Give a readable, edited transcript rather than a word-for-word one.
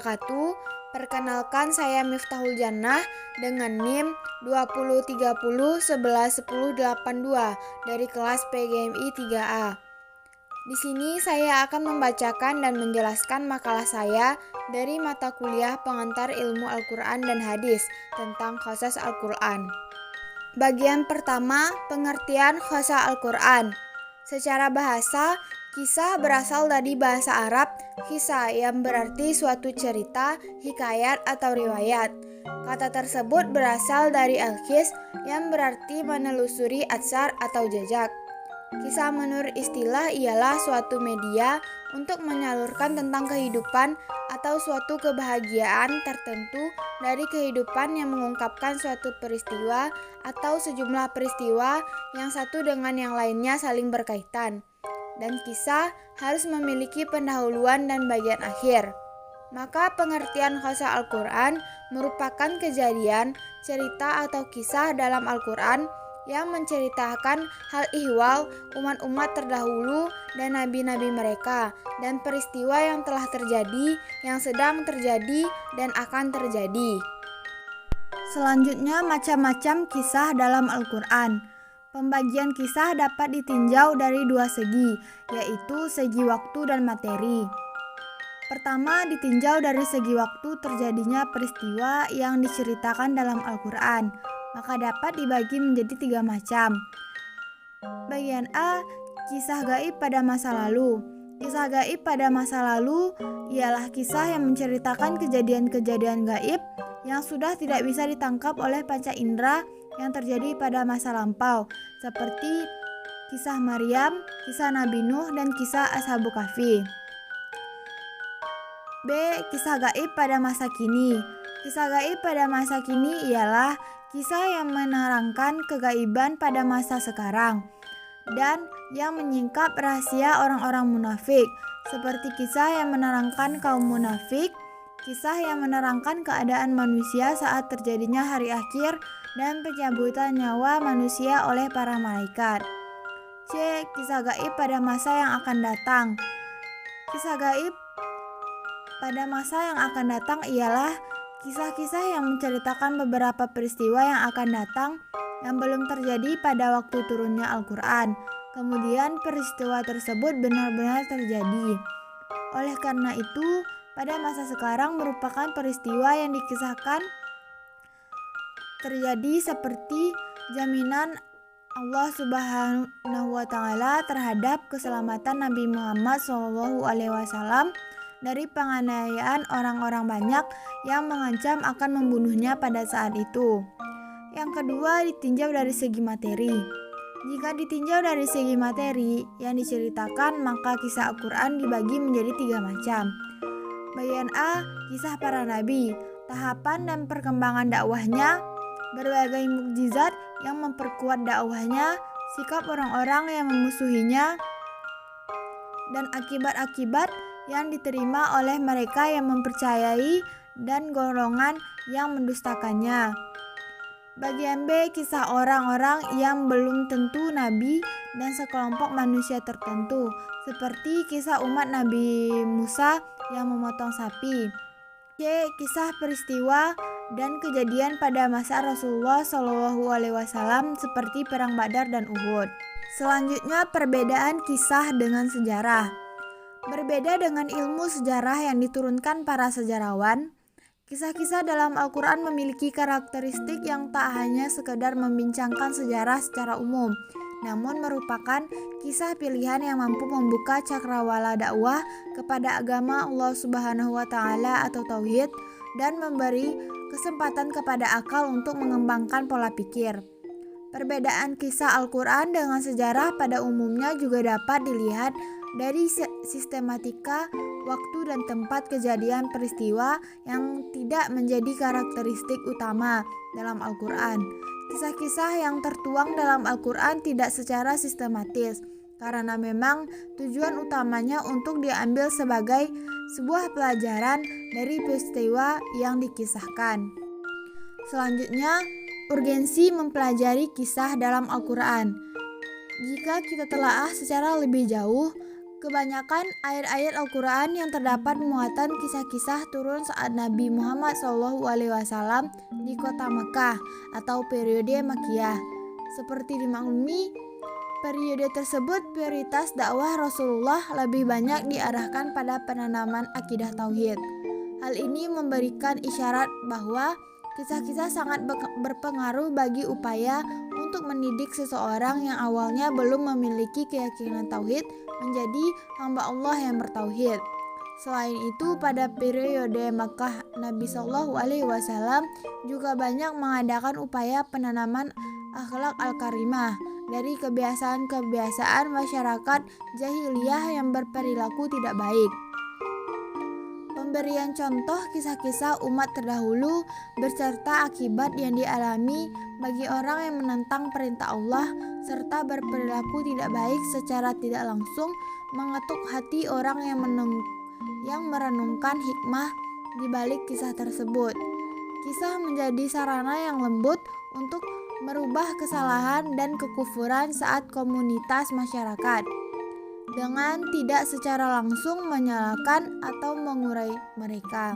wabarakatuh. Perkenalkan, saya Miftahul Jannah dengan NIM 2030111082 dari kelas PGMI 3A. Di sini saya akan membacakan dan menjelaskan makalah saya dari mata kuliah pengantar ilmu Al-Quran dan Hadis tentang qasas Al-Quran. Bagian pertama, pengertian qasas Al-Quran. Secara bahasa, kisah berasal dari bahasa Arab kisah yang berarti suatu cerita, hikayat atau riwayat. Kata tersebut berasal dari al-qis yang berarti menelusuri atsar atau jejak. Kisah menurut istilah ialah suatu media untuk menyalurkan tentang kehidupan atau suatu kebahagiaan tertentu dari kehidupan yang mengungkapkan suatu peristiwa atau sejumlah peristiwa yang satu dengan yang lainnya saling berkaitan. Dan kisah harus memiliki pendahuluan dan bagian akhir. Maka pengertian qasas Al-Quran merupakan kejadian, cerita atau kisah dalam Al-Quran yang menceritakan hal ihwal umat-umat terdahulu dan nabi-nabi mereka, dan peristiwa yang telah terjadi, yang sedang terjadi, dan akan terjadi. Selanjutnya, macam-macam kisah dalam Al-Quran. Pembagian kisah dapat ditinjau dari dua segi, yaitu segi waktu dan materi. Pertama, ditinjau dari segi waktu terjadinya peristiwa yang diceritakan dalam Al-Quran, maka dapat dibagi menjadi tiga macam. Bagian A, kisah gaib pada masa lalu. Kisah gaib pada masa lalu ialah kisah yang menceritakan kejadian-kejadian gaib yang sudah tidak bisa ditangkap oleh panca indera yang terjadi pada masa lampau, seperti kisah Maryam, kisah Nabi Nuh, dan kisah Ashabul Kahfi. B. Kisah gaib pada masa kini. Kisah gaib pada masa kini ialah kisah yang menerangkan kegaiban pada masa sekarang dan yang menyingkap rahasia orang-orang munafik, seperti kisah yang menerangkan kaum munafik, kisah yang menerangkan keadaan manusia saat terjadinya hari akhir dan pencabutan nyawa manusia oleh para malaikat. C. Kisah gaib pada masa yang akan datang. Kisah gaib pada masa yang akan datang ialah kisah-kisah yang menceritakan beberapa peristiwa yang akan datang yang belum terjadi pada waktu turunnya Al-Quran. Kemudian peristiwa tersebut benar-benar terjadi. Oleh karena itu, pada masa sekarang merupakan peristiwa yang dikisahkan terjadi seperti jaminan Allah Subhanahu wa Ta'ala terhadap keselamatan Nabi Muhammad SAW dari penganiayaan orang-orang banyak yang mengancam akan membunuhnya pada saat itu. Yang kedua, ditinjau dari segi materi. Jika ditinjau dari segi materi yang diceritakan, maka kisah Al-Quran dibagi menjadi tiga macam. Bagian A, kisah para nabi, tahapan dan perkembangan dakwahnya, berbagai mukjizat yang memperkuat dakwahnya, sikap orang-orang yang memusuhinya, dan akibat-akibat yang diterima oleh mereka yang mempercayai dan golongan yang mendustakannya. Bagian B, kisah orang-orang yang belum tentu nabi dan sekelompok manusia tertentu, seperti kisah umat Nabi Musa yang memotong sapi. C. Kisah peristiwa dan kejadian pada masa Rasulullah SAW seperti Perang Badar dan Uhud. Selanjutnya, perbedaan kisah dengan sejarah. Berbeda dengan ilmu sejarah yang diturunkan para sejarawan, kisah-kisah dalam Al-Quran memiliki karakteristik yang tak hanya sekedar membincangkan sejarah secara umum, namun merupakan kisah pilihan yang mampu membuka cakrawala dakwah kepada agama Allah Subhanahu wa Ta'ala atau tauhid, dan memberi kesempatan kepada akal untuk mengembangkan pola pikir. Perbedaan kisah Al-Quran dengan sejarah pada umumnya juga dapat dilihat dari sistematika, waktu dan tempat kejadian peristiwa yang tidak menjadi karakteristik utama dalam Al-Quran. Kisah-kisah yang tertuang dalam Al-Quran tidak secara sistematis, karena memang tujuan utamanya untuk diambil sebagai sebuah pelajaran dari peristiwa yang dikisahkan. Selanjutnya, urgensi mempelajari kisah dalam Al-Quran. Jika kita telaah secara lebih jauh, Kebanyakan ayat-ayat Al-Quran yang terdapat muatan kisah-kisah turun saat Nabi Muhammad SAW di kota Mekah atau periode Makkiyah. Seperti dimaklumi, periode tersebut prioritas dakwah Rasulullah lebih banyak diarahkan pada penanaman akidah tauhid. Hal ini memberikan isyarat bahwa kisah-kisah sangat berpengaruh bagi upaya untuk mendidik seseorang yang awalnya belum memiliki keyakinan tauhid menjadi hamba Allah yang bertauhid. Selain itu, pada periode Makkah, Nabi SAW juga banyak mengadakan upaya penanaman akhlak al-karimah dari kebiasaan-kebiasaan masyarakat jahiliyah yang berperilaku tidak baik. Pemberian contoh kisah-kisah umat terdahulu beserta akibat yang dialami bagi orang yang menentang perintah Allah serta berperilaku tidak baik secara tidak langsung mengetuk hati orang yang merenungkan hikmah di balik kisah tersebut. Kisah menjadi sarana yang lembut untuk merubah kesalahan dan kekufuran saat komunitas masyarakat, dengan tidak secara langsung menyalahkan atau mengurai mereka.